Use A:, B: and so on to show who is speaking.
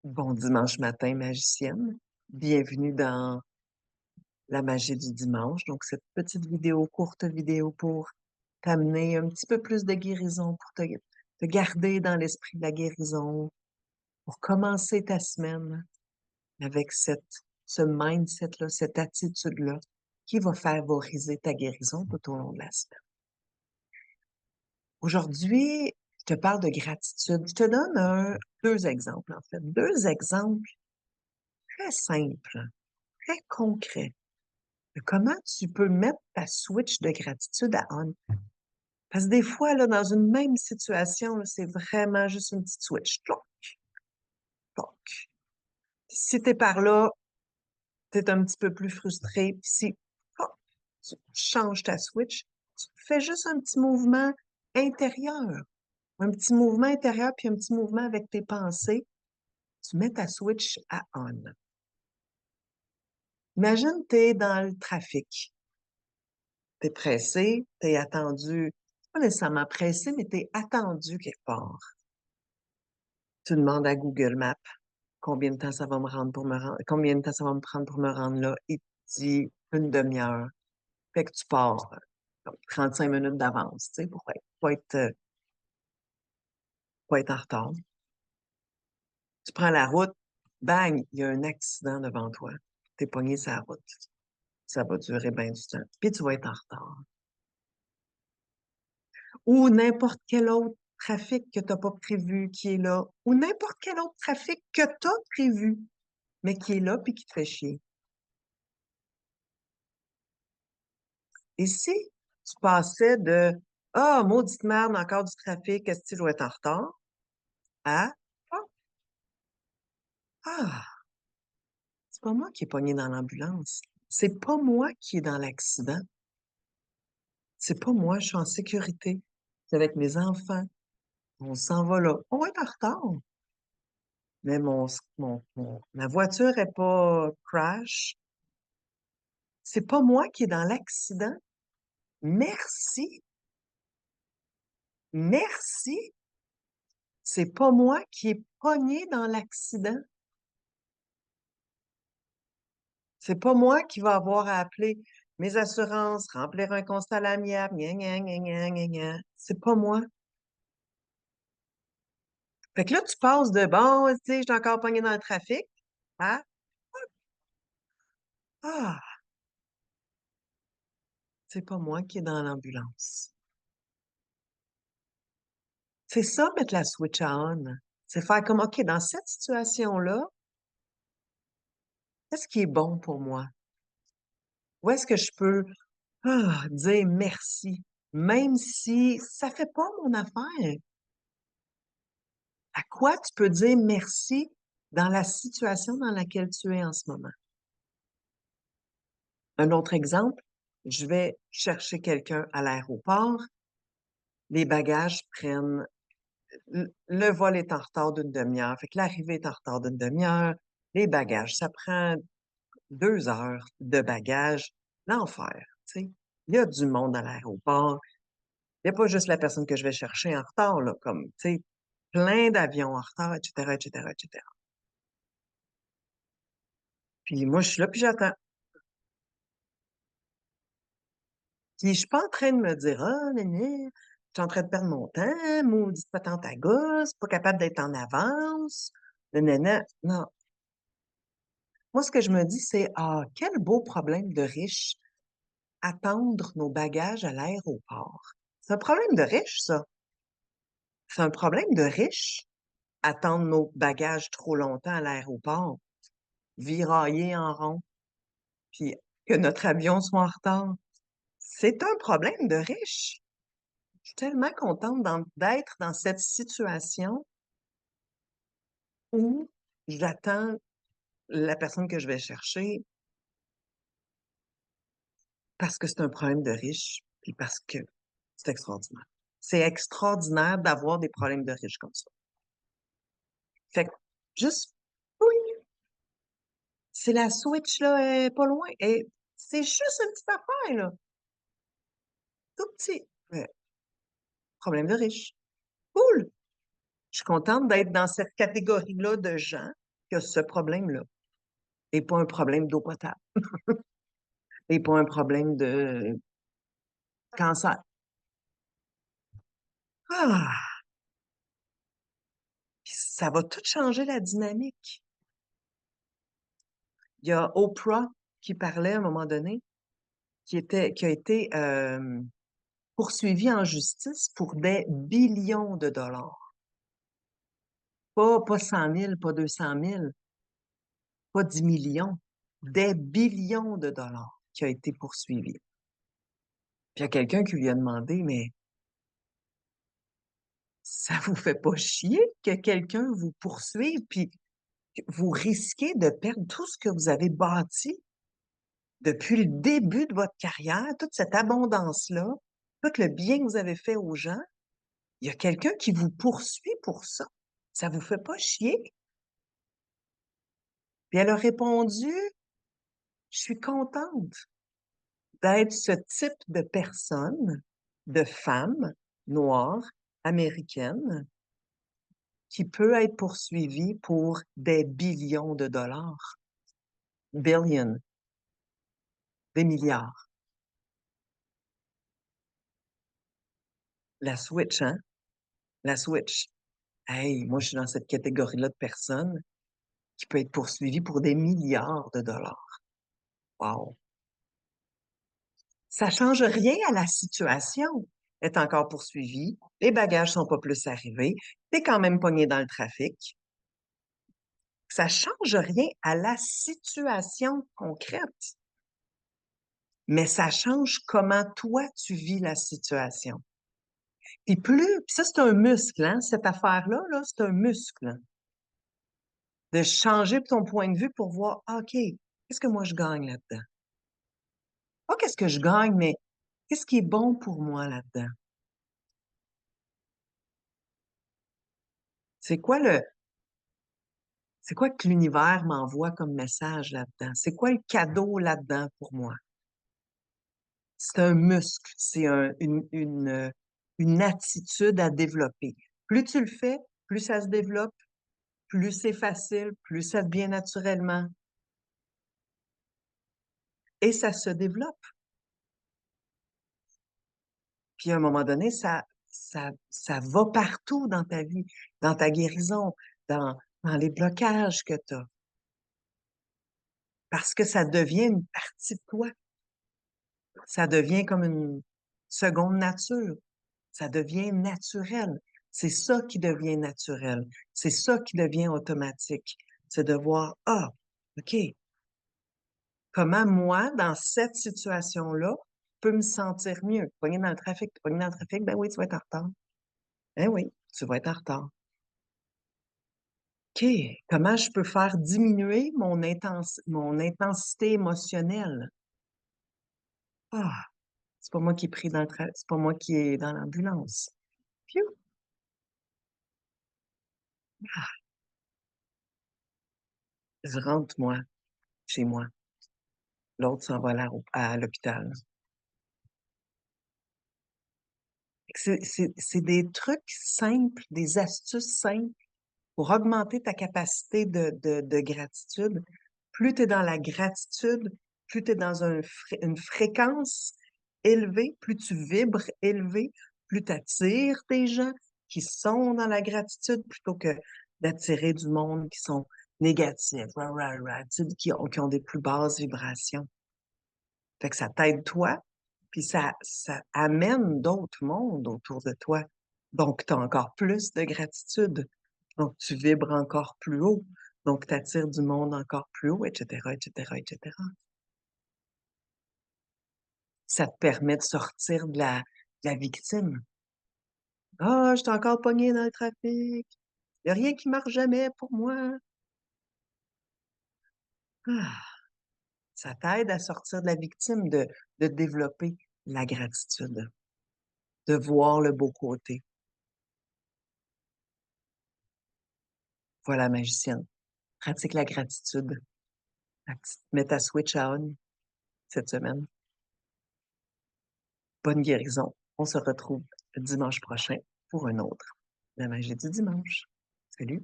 A: Bon dimanche matin, magicienne. Bienvenue dans la magie du dimanche. Donc, cette petite vidéo, courte vidéo pour t'amener un petit peu plus de guérison, pour te garder dans l'esprit de la guérison, pour commencer ta semaine avec ce mindset-là, cette attitude-là qui va favoriser ta guérison tout au long de la semaine. Aujourd'hui, je te parle de gratitude. Je te donne deux exemples, en fait. Deux exemples très simples, très concrets de comment tu peux mettre ta switch de gratitude à on. Parce que des fois, là, dans une même situation, là, c'est vraiment juste une petite switch. Tloc, tloc. Si t'es par là, t'es un petit peu plus frustré. Puis si hop, tu changes ta switch, tu fais juste un petit mouvement intérieur. Un petit mouvement intérieur, puis un petit mouvement avec tes pensées. Tu mets ta switch à on. Imagine, t'es dans le trafic. T'es pressé, t'es attendu, pas nécessairement pressé, mais t'es attendu quelque part. Tu demandes à Google Maps combien de temps ça va me rendre pour me rendre, combien de temps ça va me prendre pour me rendre là. Il te dit une demi-heure. Fait que tu pars comme 35 minutes d'avance, tu sais, pour pas être en retard. Tu prends la route, bang, il y a un accident devant toi. T'es pogné sur la route. Ça va durer bien du temps. Puis tu vas être en retard. Ou n'importe quel autre trafic que tu n'as pas prévu qui est là, ou n'importe quel autre trafic que tu as prévu, mais qui est là puis qui te fait chier. Et si tu passais de Ah, maudite merde, encore du trafic, est-ce que je dois être en retard? À Ah, ah, c'est pas moi qui est pogné dans l'ambulance. C'est pas moi qui est dans l'accident. C'est pas moi, je suis en sécurité. C'est avec mes enfants. On s'en va là. On va être en retard. Mais ma voiture est pas crash. C'est pas moi qui est dans l'accident. Merci. Merci. C'est pas moi qui est pogné dans l'accident. C'est pas moi qui va avoir à appeler mes assurances, remplir un constat à l'amiable, gna, gna, gna, gna, gna, gna. C'est pas moi. Fait que là, tu passes de bon, tu sais, je suis encore pogné dans le trafic à Ah, c'est pas moi qui est dans l'ambulance. C'est ça, mettre la switch on. C'est faire comme, OK, dans cette situation-là, qu'est-ce qui est bon pour moi? Où est-ce que je peux dire merci, même si ça fait pas mon affaire? À quoi tu peux dire merci dans la situation dans laquelle tu es en ce moment? Un autre exemple, je vais chercher quelqu'un à l'aéroport, les bagages prennent, le vol est en retard d'une demi-heure, fait que l'arrivée est en retard d'une demi-heure, les bagages, ça prend 2 heures de bagages, l'enfer, tu sais. Il y a du monde à l'aéroport. Il n'y a pas juste la personne que je vais chercher en retard, là, comme, tu sais, plein d'avions en retard, etc., etc., etc. Puis moi, je suis là, puis j'attends. Puis je suis pas en train de me dire, ah, néné, je suis en train de perdre mon temps, maudite patente à gosse, pas capable d'être en avance, nanana. Non. Moi, ce que je me dis, c'est, ah, quel beau problème de riche, attendre nos bagages à l'aéroport. C'est un problème de riche, ça. C'est un problème de riche, attendre nos bagages trop longtemps à l'aéroport, virailler en rond, puis que notre avion soit en retard. C'est un problème de riche. Je suis tellement contente d'être dans cette situation où j'attends la personne que je vais chercher parce que c'est un problème de riche, puis parce que c'est extraordinaire. C'est extraordinaire d'avoir des problèmes de riches comme ça. Fait que, juste, oui, c'est la Switch, là, elle est pas loin. Et c'est juste une petite affaire, là. Tout petit. Problème de riche. Cool. Je suis contente d'être dans cette catégorie-là de gens que ce problème-là et pas un problème d'eau potable et pas un problème de cancer. Ah! Puis ça va tout changer la dynamique. Il y a Oprah qui parlait à un moment donné, qui a été poursuivie en justice pour des billions de dollars. Pas 100 000, pas 200 000, pas 10 millions, des billions de dollars qui a été poursuivi. Puis il y a quelqu'un qui lui a demandé, mais ça vous fait pas chier que quelqu'un vous poursuive, puis que vous risquez de perdre tout ce que vous avez bâti depuis le début de votre carrière, toute cette abondance-là, tout le bien que vous avez fait aux gens, il y a quelqu'un qui vous poursuit pour ça. Ça vous fait pas chier? Puis elle a répondu, je suis contente d'être ce type de personne, de femme noire, américaine, qui peut être poursuivie pour des billions de dollars. Billion, des milliards. La switch, hein? La switch. Hey, moi, je suis dans cette catégorie-là de personnes qui peut être poursuivie pour des milliards de dollars. Wow! Ça change rien à la situation. Elle est encore poursuivie, les bagages sont pas plus arrivés, t'es quand même pogné dans le trafic. Ça change rien à la situation concrète, mais ça change comment toi tu vis la situation. Puis ça c'est un muscle, hein, cette affaire-là, là, c'est un muscle. De changer ton point de vue pour voir, ah, OK, qu'est-ce que moi je gagne là-dedans? Pas qu'est-ce que je gagne, mais qu'est-ce qui est bon pour moi là-dedans? C'est quoi le, c'est quoi que l'univers m'envoie comme message là-dedans? C'est quoi le cadeau là-dedans pour moi? C'est un muscle, c'est une attitude à développer. Plus tu le fais, plus ça se développe, plus c'est facile, plus ça devient naturellement. Et ça se développe. Puis à un moment donné, ça va partout dans ta vie, dans ta guérison, dans les blocages que tu as. Parce que ça devient une partie de toi. Ça devient comme une seconde nature. Ça devient naturel. C'est ça qui devient naturel. C'est ça qui devient automatique. C'est de voir, ah, OK, comment moi, dans cette situation-là, peux me sentir mieux? Pogné dans le trafic, pogné dans le trafic, ben oui, tu vas être en retard. Ben oui, tu vas être en retard. OK, comment je peux faire diminuer mon intensité émotionnelle? Ah, c'est pas moi qui est pris dans c'est pas moi qui est dans l'ambulance. Phew! Je rentre, moi, chez moi. L'autre s'en va à l'hôpital. C'est des trucs simples, des astuces simples pour augmenter ta capacité de gratitude. Plus tu es dans la gratitude, plus tu es dans une fréquence élevée, plus tu vibres élevé, plus tu attires des gens qui sont dans la gratitude plutôt que d'attirer du monde qui sont négatifs, tu sais, qui ont des plus basses vibrations. Fait que ça t'aide toi, puis ça amène d'autres mondes autour de toi. Donc, tu as encore plus de gratitude. Donc, tu vibres encore plus haut. Donc, tu attires du monde encore plus haut, etc., etc., etc. Ça te permet de sortir de la victime. Ah, je suis encore pogné dans le trafic. Il n'y a rien qui marche jamais pour moi. Ah, ça t'aide à sortir de la victime, de développer la gratitude, de voir le beau côté. Voilà, magicienne. Pratique la gratitude. Mets ta switch on cette semaine. Bonne guérison. On se retrouve dimanche prochain pour un autre. La magie du dimanche. Salut!